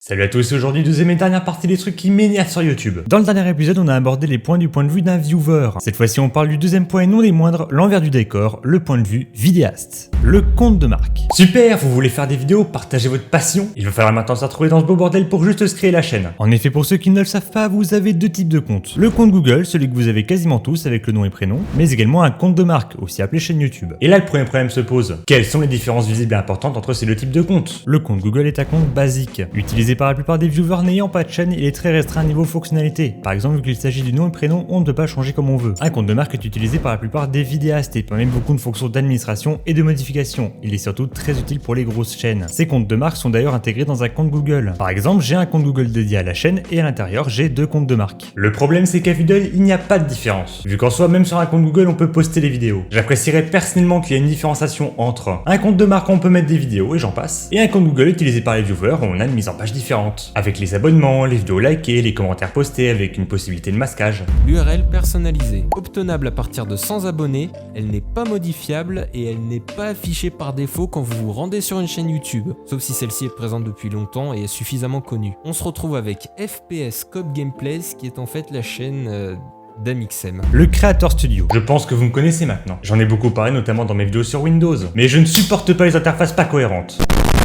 Salut à tous, aujourd'hui deuxième et dernière partie des trucs qui m'énervent sur YouTube. Dans le dernier épisode, on a abordé les points du point de vue d'un viewer. Cette fois-ci, on parle du deuxième point et non des moindres, l'envers du décor, le point de vue vidéaste. Le compte de marque. Super, vous voulez faire des vidéos, partager votre passion? Il va falloir maintenant se retrouver dans ce beau bordel pour juste se créer la chaîne. En effet, pour ceux qui ne le savent pas, vous avez deux types de comptes. Le compte Google, celui que vous avez quasiment tous avec le nom et prénom, mais également un compte de marque, aussi appelé chaîne YouTube. Et là, le premier problème se pose. Quelles sont les différences visibles et importantes entre ces deux types de comptes? Le compte Google est un compte basique, utilisé par la plupart des viewers n'ayant pas de chaîne, il est très restreint niveau fonctionnalité. Par exemple, vu qu'il s'agit du nom et prénom, on ne peut pas changer comme on veut. Un compte de marque est utilisé par la plupart des vidéastes et permet beaucoup de fonctions d'administration et de modification. Il est surtout très utile pour les grosses chaînes. Ces comptes de marque sont d'ailleurs intégrés dans un compte Google. Par exemple, j'ai un compte Google dédié à la chaîne et à l'intérieur, j'ai deux comptes de marque. Le problème, c'est qu'à vue d'œil, il n'y a pas de différence. Vu qu'en soi, même sur un compte Google, on peut poster les vidéos. J'apprécierais personnellement qu'il y ait une différenciation entre un compte de marque où on peut mettre des vidéos et j'en passe, et un compte Google utilisé par les viewers où on a une mise en page différente. Avec les abonnements, les vidéos likées, les commentaires postés avec une possibilité de masquage. L'URL personnalisée, obtenable à partir de 100 abonnés, elle n'est pas modifiable et elle n'est pas affichée par défaut quand vous vous rendez sur une chaîne YouTube, sauf si celle-ci est présente depuis longtemps et est suffisamment connue. On se retrouve avec FPS Cop Gameplays qui est en fait la chaîne d'Amixem. Le Creator Studio. Je pense que vous me connaissez maintenant. J'en ai beaucoup parlé notamment dans mes vidéos sur Windows, mais je ne supporte pas les interfaces pas cohérentes.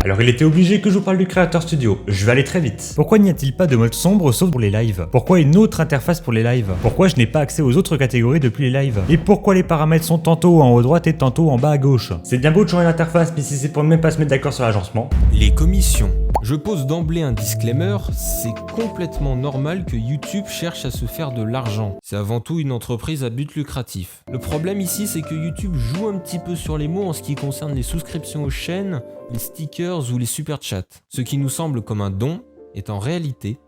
Alors il était obligé que je vous parle du Creator Studio, je vais aller très vite. Pourquoi n'y a-t-il pas de mode sombre sauf pour les lives? Pourquoi une autre interface pour les lives? Pourquoi je n'ai pas accès aux autres catégories depuis les lives? Et pourquoi les paramètres sont tantôt en haut à droite et tantôt en bas à gauche? C'est bien beau de changer l'interface, mais si c'est pour ne même pas se mettre d'accord sur l'agencement. Les commissions. Je pose d'emblée un disclaimer, c'est complètement normal que YouTube cherche à se faire de l'argent. C'est avant tout une entreprise à but lucratif. Le problème ici, c'est que YouTube joue un petit peu sur les mots en ce qui concerne les souscriptions aux chaînes, les stickers ou les super chats. Ce qui nous semble comme un don est en réalité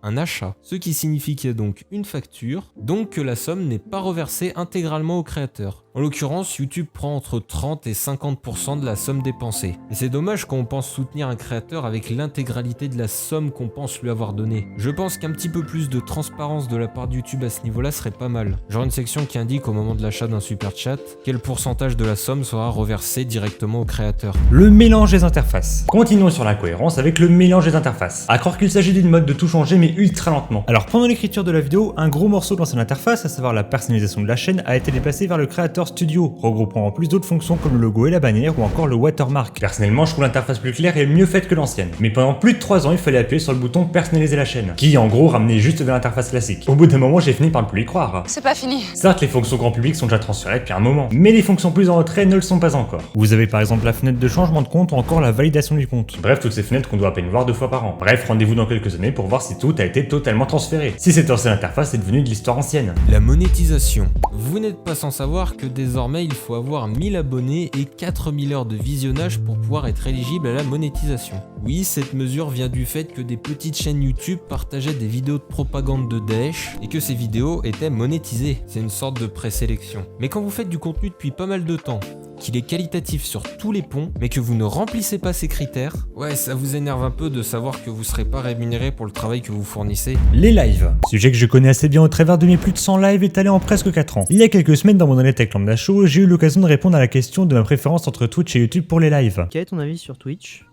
un achat. Ce qui signifie qu'il y a donc une facture, donc que la somme n'est pas reversée intégralement au créateur. En l'occurrence, YouTube prend entre 30 et 50% de la somme dépensée. Et c'est dommage qu'on pense soutenir un créateur avec l'intégralité de la somme qu'on pense lui avoir donnée. Je pense qu'un petit peu plus de transparence de la part de YouTube à ce niveau-là serait pas mal. Genre une section qui indique au moment de l'achat d'un super chat quel pourcentage de la somme sera reversé directement au créateur. Le mélange des interfaces. Continuons sur la cohérence avec le mélange des interfaces. À croire qu'il s'agit d'une mode de tout changer mais ultra lentement. Alors pendant l'écriture de la vidéo, un gros morceau de l'ancienne interface, à savoir la personnalisation de la chaîne, a été déplacé vers le Creator Studio, regroupant en plus d'autres fonctions comme le logo et la bannière ou encore le watermark. Personnellement, je trouve l'interface plus claire et mieux faite que l'ancienne. Mais pendant plus de 3 ans, il fallait appuyer sur le bouton personnaliser la chaîne, qui en gros ramenait juste vers l'interface classique. Au bout d'un moment, j'ai fini par ne plus y croire. C'est pas fini. Certes, les fonctions grand public sont déjà transférées depuis un moment, mais les fonctions plus en retrait ne le sont pas encore. Vous avez par exemple la fenêtre de changement de compte ou encore la validation du compte. Bref, toutes ces fenêtres qu'on doit à peine voir 2 fois par an. Bref, rendez-vous dans quelques années pour voir si tout a été totalement transféré. Si cette ancienne interface est devenue de l'histoire ancienne. La monétisation. Vous n'êtes pas sans savoir que désormais il faut avoir 1000 abonnés et 4000 heures de visionnage pour pouvoir être éligible à la monétisation. Oui, cette mesure vient du fait que des petites chaînes YouTube partageaient des vidéos de propagande de Daesh et que ces vidéos étaient monétisées. C'est une sorte de présélection. Mais quand vous faites du contenu depuis pas mal de temps, qu'il est qualitatif sur tous les ponts, mais que vous ne remplissez pas ces critères, ouais, ça vous énerve un peu de savoir que vous serez pas rémunéré pour le travail que vous fournissez. Les lives. Sujet que je connais assez bien au travers de mes plus de 100 lives étalés en presque 4 ans. Il y a quelques semaines dans mon Honnête avec Lambda Show, j'ai eu l'occasion de répondre à la question de ma préférence entre Twitch et YouTube pour les lives. Quel est ton avis sur Twitch,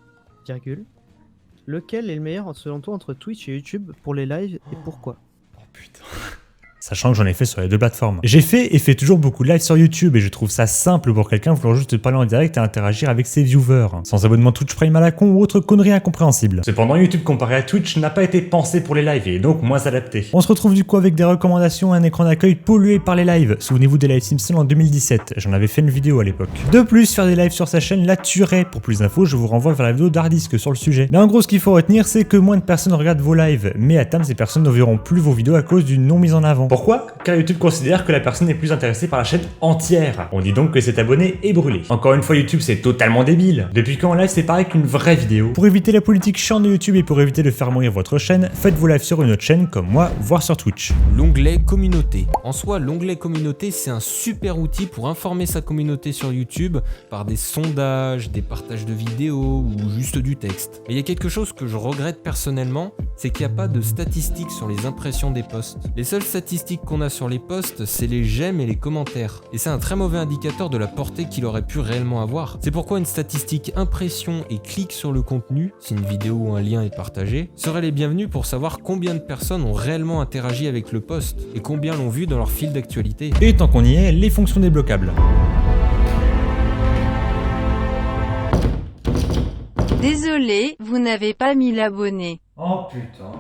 lequel est le meilleur selon toi entre Twitch et YouTube pour les lives et pourquoi? Oh putain. Sachant que j'en ai fait sur les deux plateformes. J'ai fait et fais toujours beaucoup de live sur YouTube et je trouve ça simple pour quelqu'un voulant juste parler en direct et interagir avec ses viewers, sans abonnement Twitch Prime à la con ou autre connerie incompréhensible. Cependant, YouTube comparé à Twitch n'a pas été pensé pour les lives et est donc moins adapté. On se retrouve du coup avec des recommandations et un écran d'accueil pollué par les lives. Souvenez-vous des lives Simpson en 2017, j'en avais fait une vidéo à l'époque. De plus, faire des lives sur sa chaîne la tuerait. Pour plus d'infos, je vous renvoie vers la vidéo d'Hardisk sur le sujet. Mais en gros, ce qu'il faut retenir, c'est que moins de personnes regardent vos lives, mais à terme, ces personnes ne verront plus vos vidéos à cause d'une non mise en avant. Pourquoi? Car YouTube considère que la personne est plus intéressée par la chaîne entière. On dit donc que cet abonné est brûlé. Encore une fois, YouTube c'est totalement débile. Depuis quand en live c'est pareil qu'une vraie vidéo? Pour éviter la politique chiante de YouTube et pour éviter de faire mourir votre chaîne, faites vos lives sur une autre chaîne comme moi, voire sur Twitch. L'onglet communauté. En soi, l'onglet communauté c'est un super outil pour informer sa communauté sur YouTube par des sondages, des partages de vidéos ou juste du texte. Mais il y a quelque chose que je regrette personnellement, c'est qu'il n'y a pas de statistiques sur les impressions des posts. Les seules statistiques qu'on a sur les posts, c'est les j'aime et les commentaires. Et c'est un très mauvais indicateur de la portée qu'il aurait pu réellement avoir. C'est pourquoi une statistique impression et clic sur le contenu, si une vidéo ou un lien est partagé, serait les bienvenus pour savoir combien de personnes ont réellement interagi avec le post et combien l'ont vu dans leur fil d'actualité. Et tant qu'on y est, les fonctions débloquables. Désolé, vous n'avez pas 1000 abonnés. Oh putain.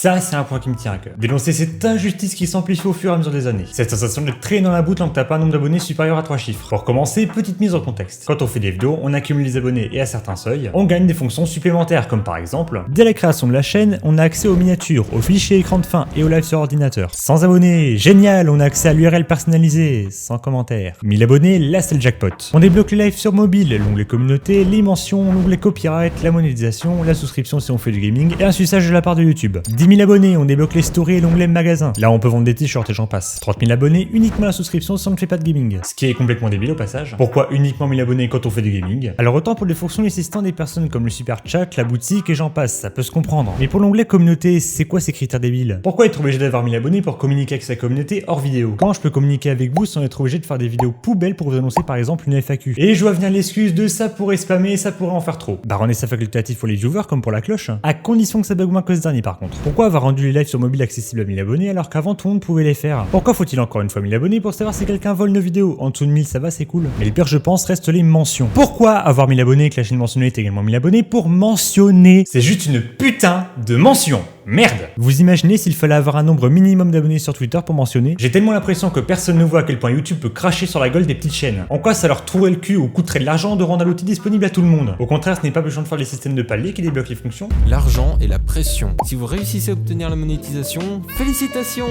Ça, c'est un point qui me tient à cœur. Dénoncer cette injustice qui s'amplifie au fur et à mesure des années. Cette sensation d'être traîné dans la boue tant que t'as pas un nombre d'abonnés supérieur à 3 chiffres. Pour commencer, petite mise en contexte. Quand on fait des vidéos, on accumule les abonnés et à certains seuils, on gagne des fonctions supplémentaires comme par exemple, dès la création de la chaîne, on a accès aux miniatures, aux fichiers écran de fin et aux lives sur ordinateur. 100 abonnés, génial, on a accès à l'URL personnalisée, sans commentaire. 1000 abonnés, là c'est le jackpot. On débloque les lives sur mobile, l'onglet communauté, les mentions, l'onglet copyright, la monétisation, la souscription si on fait du gaming et un suçage de la part de YouTube. 10 000 abonnés, on débloque les stories et l'onglet magasin. Là on peut vendre des t-shirts et j'en passe. 30 000 abonnés, uniquement la souscription si on ne fait pas de gaming. Ce qui est complètement débile au passage. Pourquoi uniquement 1000 abonnés quand on fait du gaming? Alors autant pour les fonctions nécessitant des personnes comme le super chat, la boutique et j'en passe, ça peut se comprendre. Mais pour l'onglet communauté, c'est quoi ces critères débiles? Pourquoi être obligé d'avoir 1000 abonnés pour communiquer avec sa communauté hors vidéo? Quand je peux communiquer avec vous sans être obligé de faire des vidéos poubelles pour vous annoncer par exemple une FAQ? Et je vois venir l'excuse de ça pourrait spammer, ça pourrait en faire trop. Bah rendez ça facultatif pour les viewers comme pour la cloche, à condition que ça bug moins que ce dernier par contre. Pourquoi avoir rendu les lives sur mobile accessibles à 1000 abonnés alors qu'avant tout le monde pouvait les faire? Pourquoi faut-il encore une fois 1000 abonnés pour savoir si quelqu'un vole nos vidéos? En dessous de 1000 ça va, c'est cool. Mais le pire je pense reste les mentions. Pourquoi avoir 1000 abonnés et que la chaîne mentionnée est également 1000 abonnés pour mentionner? C'est juste une putain de mention. Merde! Vous imaginez s'il fallait avoir un nombre minimum d'abonnés sur Twitter pour mentionner? J'ai tellement l'impression que personne ne voit à quel point YouTube peut cracher sur la gueule des petites chaînes. En quoi ça leur trouverait le cul ou coûterait de l'argent de rendre l'outil disponible à tout le monde? Au contraire, ce n'est pas besoin de faire les systèmes de paliers qui débloquent les fonctions. L'argent et la pression. Si vous réussissez à obtenir la monétisation, félicitations!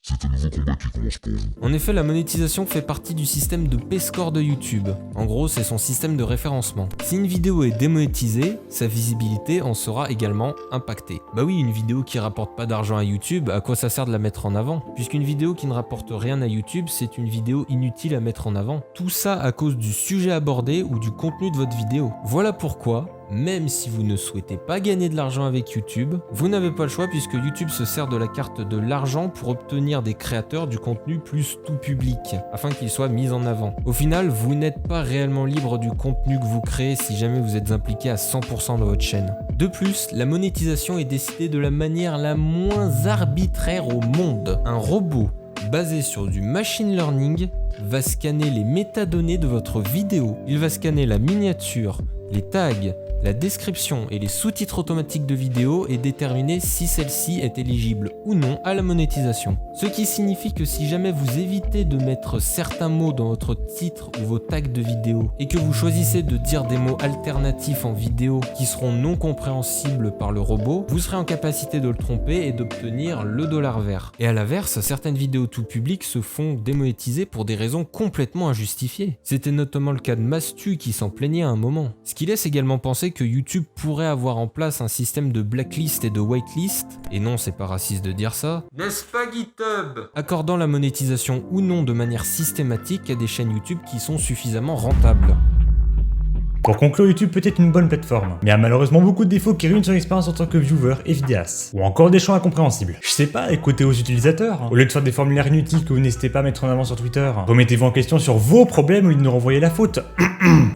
C'est un nouveau combat qui commence pour vous. En effet, la monétisation fait partie du système de P-score de YouTube. En gros, c'est son système de référencement. Si une vidéo est démonétisée, sa visibilité en sera également impactée. Bah oui, une vidéo qui rapporte pas d'argent à YouTube, à quoi ça sert de la mettre en avant? Puisqu'une vidéo qui ne rapporte rien à YouTube, c'est une vidéo inutile à mettre en avant. Tout ça à cause du sujet abordé ou du contenu de votre vidéo. Voilà pourquoi, même si vous ne souhaitez pas gagner de l'argent avec YouTube, vous n'avez pas le choix puisque YouTube se sert de la carte de l'argent pour obtenir des créateurs du contenu plus tout public, afin qu'il soit mis en avant. Au final, vous n'êtes pas réellement libre du contenu que vous créez si jamais vous êtes impliqué à 100% dans votre chaîne. De plus, la monétisation est décidée de la manière la moins arbitraire au monde. Un robot basé sur du machine learning va scanner les métadonnées de votre vidéo. Il va scanner la miniature, les tags, la description et les sous-titres automatiques de vidéo et déterminer si celle-ci est éligible ou non à la monétisation. Ce qui signifie que si jamais vous évitez de mettre certains mots dans votre titre ou vos tags de vidéo et que vous choisissez de dire des mots alternatifs en vidéo qui seront non compréhensibles par le robot, vous serez en capacité de le tromper et d'obtenir le dollar vert. Et à l'inverse, certaines vidéos tout public se font démonétiser pour des raisons complètement injustifiées. C'était notamment le cas de Mastu qui s'en plaignait à un moment. Ce qui laisse également penser que YouTube pourrait avoir en place un système de blacklist et de whitelist, et non c'est pas raciste de dire ça, n'est-ce pas GitHub? Accordant la monétisation ou non de manière systématique à des chaînes YouTube qui sont suffisamment rentables. Pour conclure, YouTube peut être une bonne plateforme, mais a malheureusement beaucoup de défauts qui ruinent son expérience en tant que viewer et vidéaste. Ou encore des champs incompréhensibles. Je sais pas, écoutez aux utilisateurs. Au lieu de faire des formulaires inutiles que vous n'hésitez pas à mettre en avant sur Twitter, remettez-vous en question sur vos problèmes au lieu de nous renvoyer la faute.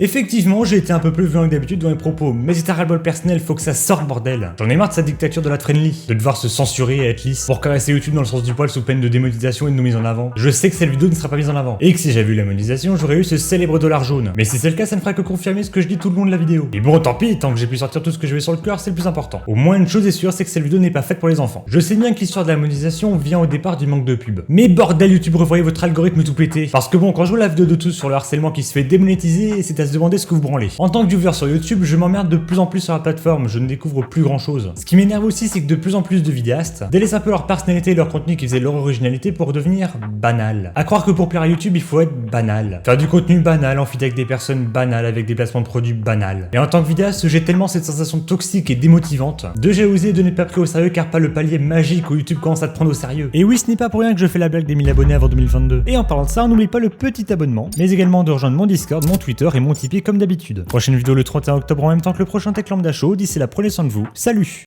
Effectivement, j'ai été un peu plus violent que d'habitude dans mes propos, mais c'est un ras-le-bol personnel, faut que ça sorte bordel. J'en ai marre de sa dictature de la friendly, de devoir se censurer et être lisse pour caresser YouTube dans le sens du poil sous peine de démonétisation et de nous mise en avant. Je sais que cette vidéo ne sera pas mise en avant, et que si j'avais eu la monétisation, j'aurais eu ce célèbre dollar jaune. Mais si c'est le cas, ça ne fera que confirmer ce que je dis tout le long de la vidéo. Et bon, tant pis, tant que j'ai pu sortir tout ce que je vais sur le cœur, c'est le plus important. Au moins, une chose est sûre, c'est que cette vidéo n'est pas faite pour les enfants. Je sais bien que l'histoire de la monétisation vient au départ du manque de pub. Mais bordel, YouTube, revoyez votre algorithme tout pété. Parce que bon, quand je vois la vidéo de tous sur le harcèlement qui se fait démonétiser, c'est à se demander ce que vous branlez. En tant que viewer sur YouTube, je m'emmerde de plus en plus sur la plateforme, je ne découvre plus grand chose. Ce qui m'énerve aussi, c'est que de plus en plus de vidéastes délaissent un peu leur personnalité et leur contenu qui faisait leur originalité pour devenir banal. À croire que pour plaire à YouTube, il faut être banal. Faire du contenu banal, en fit avec des personnes banales, avec des placements produit banal. Et en tant que vidéaste, j'ai tellement cette sensation toxique et démotivante de jalousie et de n'être pas pris au sérieux car pas le palier magique où YouTube commence à te prendre au sérieux. Et oui, ce n'est pas pour rien que je fais la blague des 1000 abonnés avant 2022. Et en parlant de ça, on n'oublie pas le petit abonnement, mais également de rejoindre mon Discord, mon Twitter et mon Tipeee comme d'habitude. Prochaine vidéo le 31 octobre en même temps que le prochain Tech Lambda Show. D'ici là, prenez soin de vous. Salut!